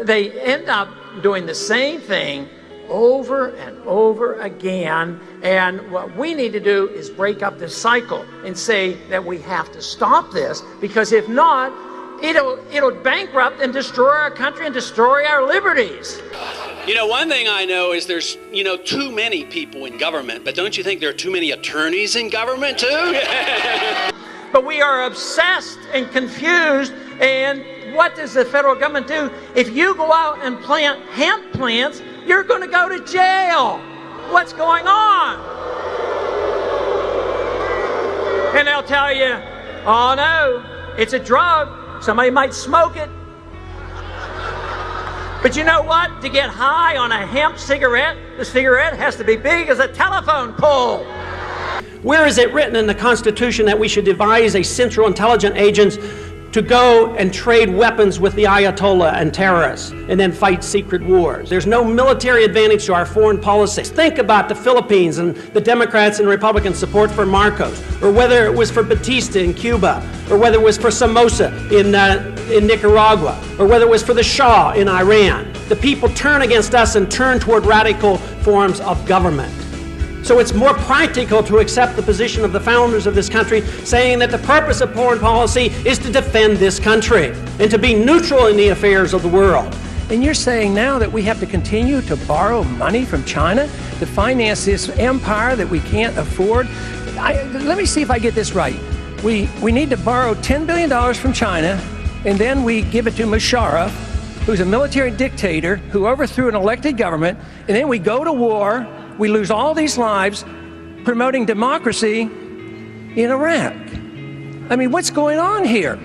they end up doing the same thing over and over again. And what we need to do is break up this cycle and say that we have to stop this, because if not, it'll bankrupt and destroy our country and destroy our liberties. You know, one thing I know is there's, too many people in government, but don't you think there are too many attorneys in government too? But we are obsessed and confused, and what does the federal government do? If you go out and plant hemp plants, you're going to go to jail. What's going on? And they'll tell you, oh no, it's a drug. Somebody might smoke it. But you know what? To get high on a hemp cigarette, the cigarette has to be big as a telephone pole. Where is it written in the Constitution that we should devise a Central Intelligence Agency to go and trade weapons with the Ayatollah and terrorists and then fight secret wars? There's no military advantage to our foreign policy. Think about the Philippines and the Democrats and Republican support for Marcos, or whether it was for Batista in Cuba, or whether it was for Somoza in Nicaragua, or whether it was for the Shah in Iran. The people turn against us and turn toward radical forms of government. So it's more practical to accept the position of the founders of this country, saying that the purpose of foreign policy is to defend this country and to be neutral in the affairs of the world. And you're saying now that we have to continue to borrow money from China to finance this empire that we can't afford? Let me see if I get this right. We need to borrow $10 billion from China, and then we give it to Musharraf, who's a military dictator who overthrew an elected government, and then we go to war. We lose all these lives promoting democracy in Iraq. I mean, what's going on here?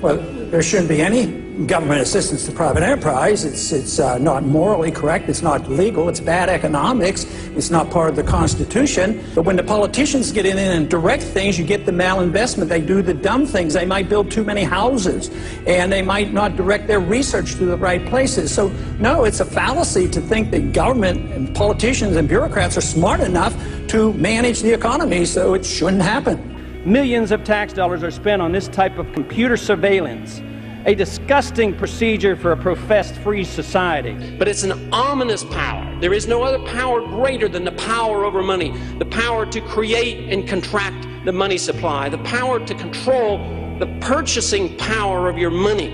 Well, there shouldn't be any government assistance to private enterprise. It's not morally correct. It's not legal. It's bad economics. It's not part of the Constitution. But when the politicians get in and direct things, you get the malinvestment. They do the dumb things. They might build too many houses, and they might not direct their research to the right places. So, no, it's a fallacy to think that government and politicians and bureaucrats are smart enough to manage the economy, so it shouldn't happen. Millions of tax dollars are spent on this type of computer surveillance, a disgusting procedure for a professed free society. But it's an ominous power. There is no other power greater than the power over money, the power to create and contract the money supply, the power to control the purchasing power of your money.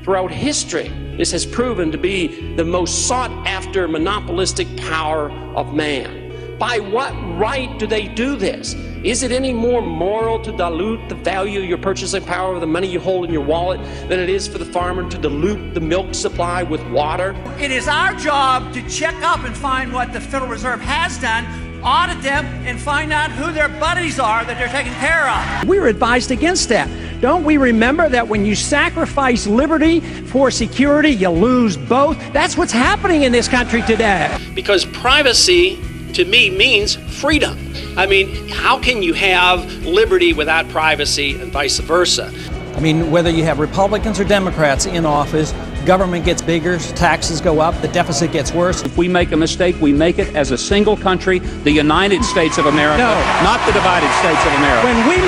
Throughout history, this has proven to be the most sought-after monopolistic power of man. By what right do they do this? Is it any more moral to dilute the value of your purchasing power of the money you hold in your wallet than it is for the farmer to dilute the milk supply with water? It is our job to check up and find what the Federal Reserve has done, audit them, and find out who their buddies are that they're taking care of. We're advised against that. Don't we remember that when you sacrifice liberty for security, you lose both? That's what's happening in this country today. Because privacy, to me, means freedom. I mean, how can you have liberty without privacy and vice versa? I mean, whether you have Republicans or Democrats in office, government gets bigger, taxes go up, the deficit gets worse. If we make a mistake, we make it as a single country, the United States of America, not the divided states of America. When we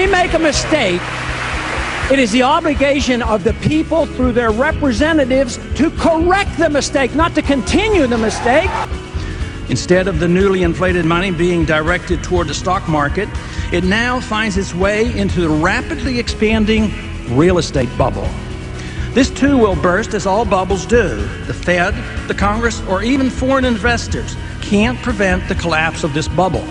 make a mistake, it is the obligation of the people through their representatives to correct the mistake, not to continue the mistake. Instead of the newly inflated money being directed toward the stock market, it now finds its way into the rapidly expanding real estate bubble. This too will burst, as all bubbles do. The Fed, the Congress, or even foreign investors can't prevent the collapse of this bubble.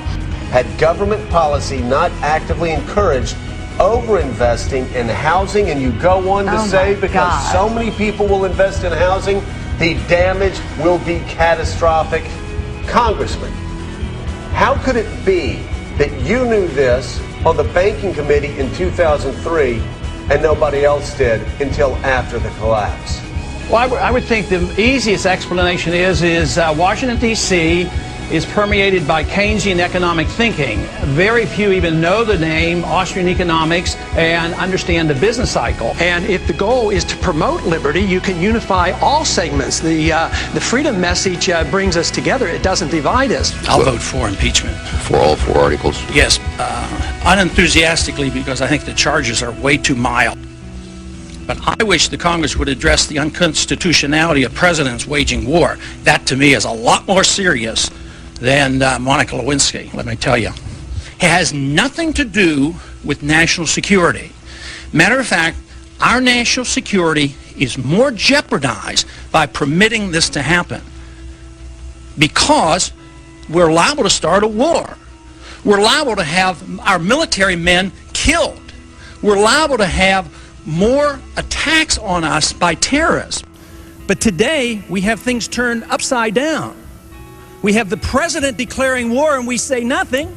Had government policy not actively encouraged over-investing in housing, and you go on to say because so many people will invest in housing, the damage will be catastrophic. Congressman, how could it be that you knew this on the banking committee in 2003 and nobody else did until after the collapse? Well, I would think the easiest explanation is Washington, D.C. is permeated by Keynesian economic thinking. Very few even know the name Austrian economics and understand the business cycle. And if the goal is to promote liberty, you can unify all segments. The freedom message brings us together. It doesn't divide us. I'll vote for impeachment. For all 4 articles? Yes, unenthusiastically, because I think the charges are way too mild. But I wish the Congress would address the unconstitutionality of presidents waging war. That, to me, is a lot more serious than Monica Lewinsky, let me tell you. It has nothing to do with national security. Matter of fact, our national security is more jeopardized by permitting this to happen because we're liable to start a war. We're liable to have our military men killed. We're liable to have more attacks on us by terrorists. But today, we have things turned upside down. We have the president declaring war and we say nothing,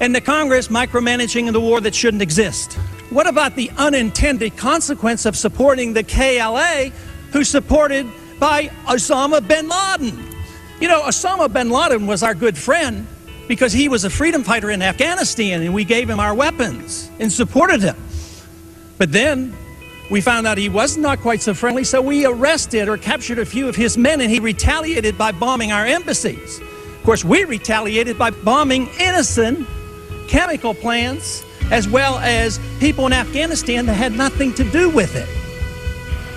and the Congress micromanaging the war that shouldn't exist. What about the unintended consequence of supporting the KLA, who's supported by Osama bin Laden? You know, Osama bin Laden was our good friend because he was a freedom fighter in Afghanistan and we gave him our weapons and supported him. But then we found out he was not quite so friendly, so we arrested or captured a few of his men and he retaliated by bombing our embassies. Of course, we retaliated by bombing innocent chemical plants as well as people in Afghanistan that had nothing to do with it.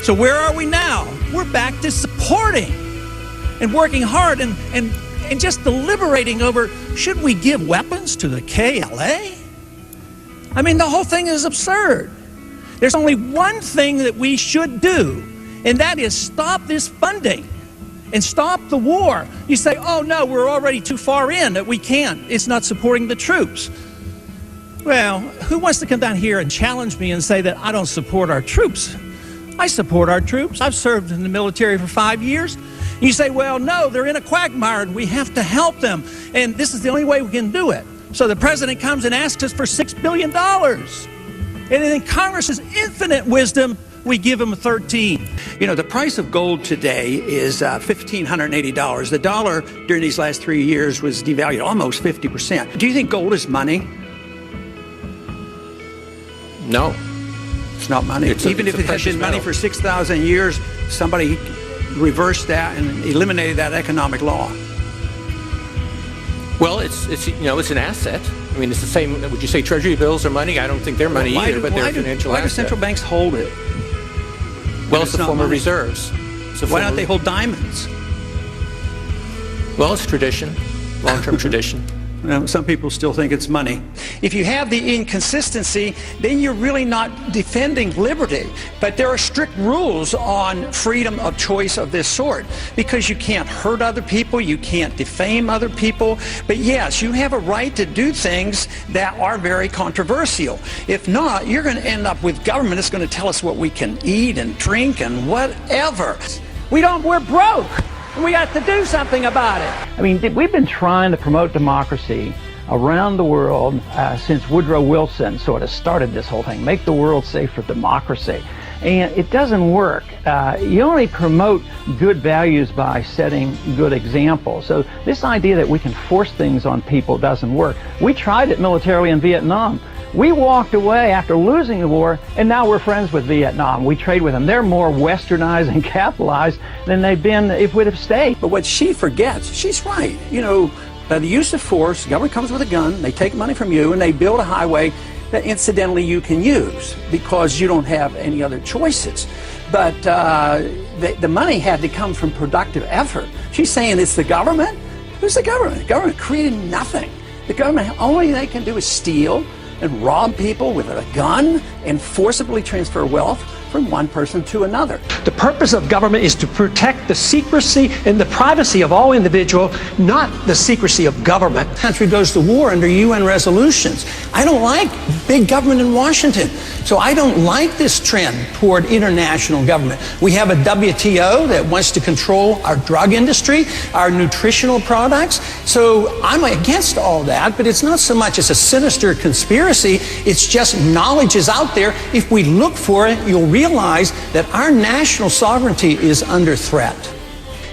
So where are we now? We're back to supporting and working hard and just deliberating over, should we give weapons to the KLA? I mean, the whole thing is absurd. There's only one thing that we should do, and that is stop this funding and stop the war. You say, oh no, we're already too far in, that we can't. It's not supporting the troops. Well, who wants to come down here and challenge me and say that I don't support our troops? I support our troops. I've served in the military for 5 years. You say, well, no, they're in a quagmire and we have to help them. And this is the only way we can do it. So the president comes and asks us for $6 billion. And in Congress's infinite wisdom, we give him 13. You know, the price of gold today is $1,580. The dollar during these last 3 years was devalued almost 50%. Do you think gold is money? No. It's not money. Even if it had been money for 6,000 years, somebody reversed that and eliminated that economic law. Well, it's you know, it's an asset. I mean, it's the same. Would you say Treasury bills are money? I don't think they're money either, but they're a financial asset. Why do central banks hold it? Well, it's a form of reserves. Why don't they hold diamonds? Well, it's tradition, long-term tradition. Well, some people still think it's money. If you have the inconsistency, then you're really not defending liberty. But there are strict rules on freedom of choice of this sort, because you can't hurt other people, you can't defame other people. But yes, you have a right to do things that are very controversial. If not, you're going to end up with government that's going to tell us what we can eat and drink and whatever. We're broke. We got to do something about it. I mean, we've been trying to promote democracy around the world since Woodrow Wilson sort of started this whole thing, make the world safe for democracy. And it doesn't work. You only promote good values by setting good examples. So this idea that we can force things on people doesn't work. We tried it militarily in Vietnam. We walked away after losing the war, and now we're friends with Vietnam. We trade with them. They're more westernized and capitalized than they've been if we'd have stayed. But what she forgets, she's right. You know, the use of force, the government comes with a gun, they take money from you, and they build a highway that incidentally you can use because you don't have any other choices. But the money had to come from productive effort. She's saying it's the government. Who's the government? The government created nothing. The government, only they can do is steal and rob people with a gun and forcibly transfer wealth from one person to another. The purpose of government is to protect the secrecy and the privacy of all individuals, not the secrecy of government. The country goes to war under UN resolutions. I don't like big government in Washington. So I don't like this trend toward international government. We have a WTO that wants to control our drug industry, our nutritional products. So I'm against all that, but it's not so much as a sinister conspiracy. It's just knowledge is out there. If we look for it, you'll realize that our national sovereignty is under threat.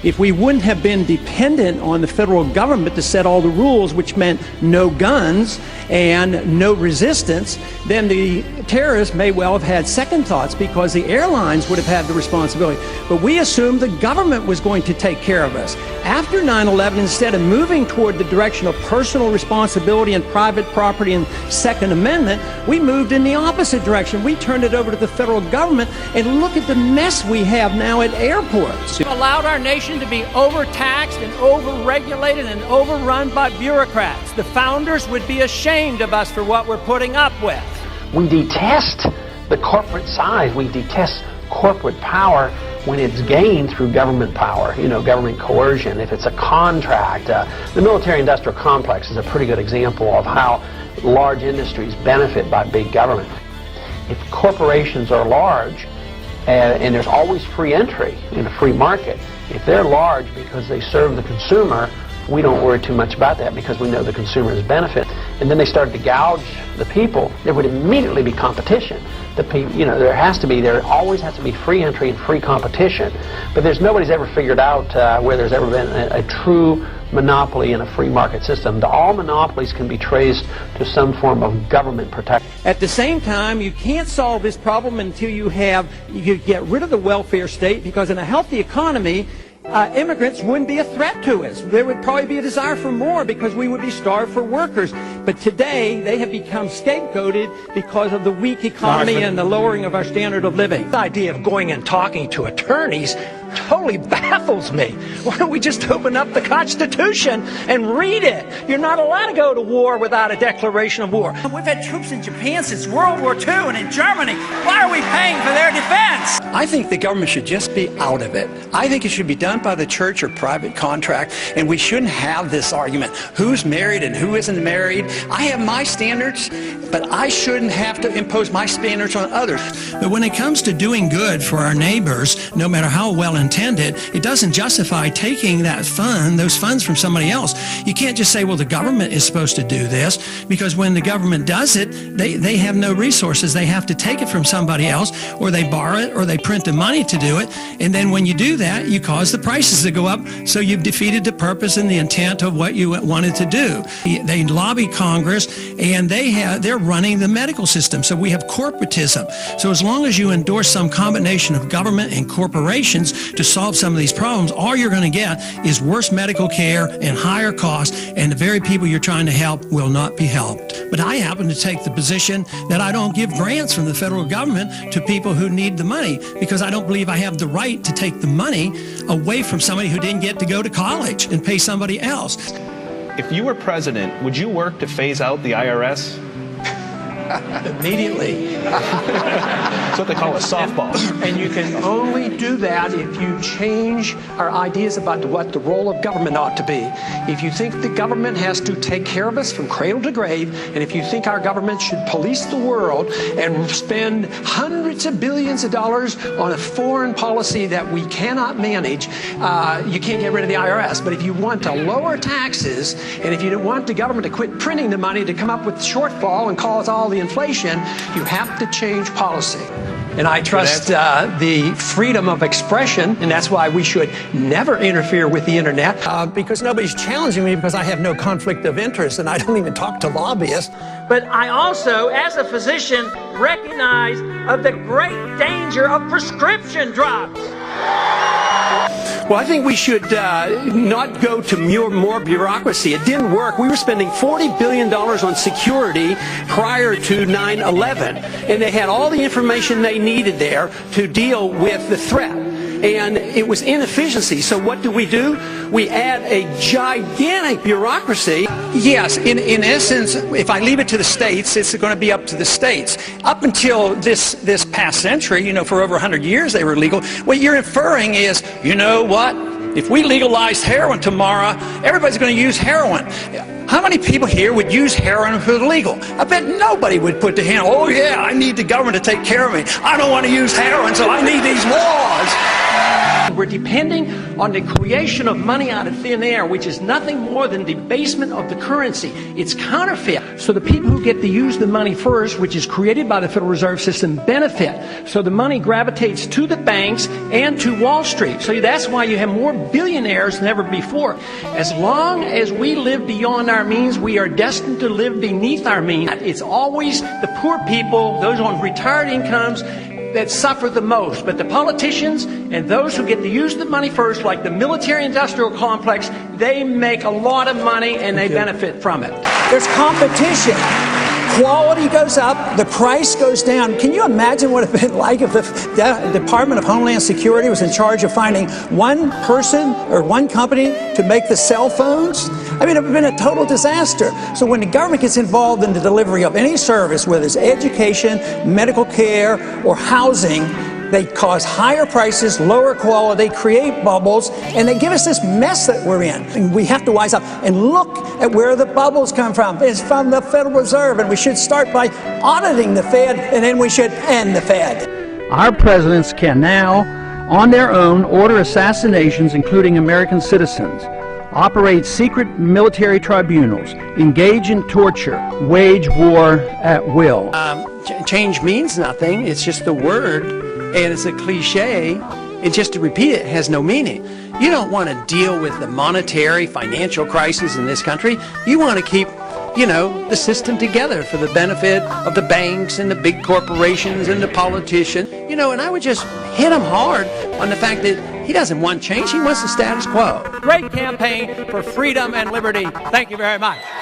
if we wouldn't have been dependent on the federal government to set all the rules, which meant no guns and no resistance, then the terrorists may well have had second thoughts because the airlines would have had the responsibility. But we assumed the government was going to take care of us. After 9/11, instead of moving toward the direction of personal responsibility and private property and Second Amendment, we moved in the opposite direction. We turned it over to the federal government, and look at the mess we have now at airports. We've allowed our nation to be overtaxed and overregulated and overrun by bureaucrats. The founders would be ashamed of us for what we're putting up with. We detest the corporate side. We detest corporate power when it's gained through government power, government coercion. If it's a contract, the military-industrial complex is a pretty good example of how large industries benefit by big government. If corporations are large, and there's always free entry in a free market, if they're large because they serve the consumer, we don't worry too much about that because we know the consumers benefit. And then they started to gouge the people, there would immediately be competition. There always has to be free entry and free competition. But nobody's ever figured out where there's ever been a true monopoly in a free market system. All monopolies can be traced to some form of government protection. At the same time, you can't solve this problem until you get rid of the welfare state, because in a healthy economy, immigrants wouldn't be a threat to us. There would probably be a desire for more because we would be starved for workers. But today, they have become scapegoated because of the weak economy and the lowering of our standard of living. The idea of going and talking to attorneys totally baffles me. Why don't we just open up the Constitution and read it? You're not allowed to go to war without a declaration of war. We've had troops in Japan since World War II and in Germany. Why are we paying for their defense? I think the government should just be out of it. I think it should be done by the church or private contract, and we shouldn't have this argument. Who's married and who isn't married? I have my standards, but I shouldn't have to impose my standards on others. But when it comes to doing good for our neighbors, no matter how well intended, it doesn't justify taking those funds from somebody else. You can't just say, well, the government is supposed to do this, because when the government does it, they have no resources. They have to take it from somebody else, or they borrow it, or they print the money to do it. And then when you do that, you cause the prices to go up, so you've defeated the purpose and the intent of what you wanted to do. They lobby Congress, and they're running the medical system. So we have corporatism. So as long as you endorse some combination of government and corporations to solve some of these problems, all you're going to get is worse medical care and higher costs, and the very people you're trying to help will not be helped. But I happen to take the position that I don't give grants from the federal government to people who need the money, because I don't believe I have the right to take the money away from somebody who didn't get to go to college and pay somebody else. If you were president, would you work to phase out the IRS? Immediately. That's what they call a softball. And you can only do that if you change our ideas about what the role of government ought to be. If you think the government has to take care of us from cradle to grave, and if you think our government should police the world and spend hundreds of billions of dollars on a foreign policy that we cannot manage, you can't get rid of the IRS. But if you want to lower taxes, and if you want the government to quit printing the money to come up with shortfall and cause all the inflation, you have to change policy. And I trust the freedom of expression, and that's why we should never interfere with the internet. Because nobody's challenging me, because I have no conflict of interest, and I don't even talk to lobbyists. But I also, as a physician, recognize of the great danger of prescription drugs. Well, I think we should not go to more bureaucracy. It didn't work. We were spending $40 billion on security prior to 9/11, and they had all the information they needed there to deal with the threat. And it was inefficiency. So what do? We add a gigantic bureaucracy. Yes, in essence, if I leave it to the states, it's going to be up to the states. Up until this past century, for over 100 years they were legal. What you're inferring is, you know what? If we legalized heroin tomorrow, everybody's going to use heroin. How many people here would use heroin if it was legal? I bet nobody would put the hand, oh yeah, I need the government to take care of me. I don't want to use heroin, so I need these laws. We're depending on the creation of money out of thin air, which is nothing more than debasement of the currency. It's counterfeit. So the people who get to use the money first, which is created by the Federal Reserve System, benefit. So the money gravitates to the banks and to Wall Street. So that's why you have more billionaires than ever before. As long as we live beyond our means, we are destined to live beneath our means. It's always the poor people, those on retired incomes, that suffer the most. But the politicians and those who get to use the money first, like the military-industrial complex, they make a lot of money and they benefit from it. There's competition. Quality goes up, the price goes down. Can you imagine what it would have been like if the Department of Homeland Security was in charge of finding one person or one company to make the cell phones? I mean, it would have been a total disaster. So when the government gets involved in the delivery of any service, whether it's education, medical care, or housing, they cause higher prices, lower quality, create bubbles, and they give us this mess that we're in. And we have to wise up and look at where the bubbles come from. It's from the Federal Reserve, and we should start by auditing the Fed, and then we should end the Fed. Our presidents can now, on their own, order assassinations, including American citizens, operate secret military tribunals, engage in torture, wage war at will. Change means nothing. It's just a word. And it's a cliche, and just to repeat it has no meaning. You don't want to deal with the monetary, financial crisis in this country. You want to keep, the system together for the benefit of the banks and the big corporations and the politicians. And I would just hit him hard on the fact that he doesn't want change. He wants the status quo. Great campaign for freedom and liberty. Thank you very much.